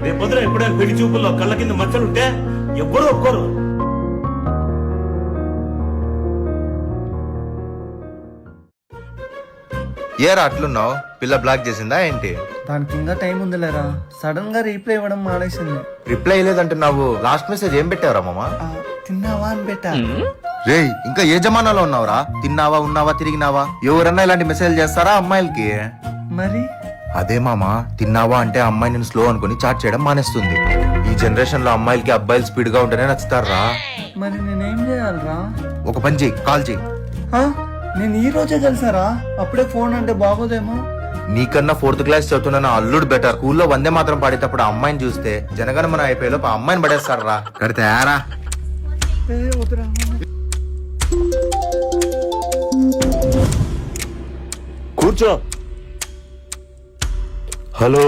రేపొద్దున ఎప్పుడైనా పెళ్లి చూపుల్లో కళ్ళ కింద మచ్చలుంటే ఎవ్వరూ ఒప్పుకోరు. ఏరా అట్లున్నావు? పిల్ల బ్లాక్ చేసిందా ఏంటి? దానికి ఇంకా టైం ఉందిలేరా, సడన్ గా రీప్లై ఇవ్వడం మానేసింది. రిప్లై లేదంటున్నావు. లాస్ట్ మెసేజ్ ఏం పెట్టావురా మామా? తిన్నావా అని పెట్టా. రేయ్, ఇంకా ఏ జమానాలో ఉన్నావురా? తిన్నావా, ఉన్నావా, తిరిగినావా? ఎవరన్నా ఇలాంటి మెసేజ్ చేస్తారా అమ్మాయిలకి? మరి అదే మామా, తిన్నావా అంటే అమ్మాయి నేను స్లో అనుకుని చాట్ చేయడం మానేస్తుంది. ఈ జనరేషన్ లో అమ్మాయిలకి అబ్బాయిలు స్పీడ్ గా ఉంటేనే నచ్చుతారా? మరి నేనేం చేయాలరా? ఒక పని చెయ్యి, కాల్ చెయ్యి. నేను ఈ రోజే కలిసారా? అప్పుడే ఫోన్ అంటే బాగోదేమో. నీకన్నా 4th క్లాస్ చదువుతున్న నా అల్లుడు బెటర్. స్కూల్లో వందే మాత్రం పాడేటప్పుడు ఆ అమ్మాయిని చూస్తే జనగణమన అయిపోయేలోపు ఆ అమ్మాయిని పడేస్తారా? కడితే ఆరా వద్దురా. కూర్చో. హలో,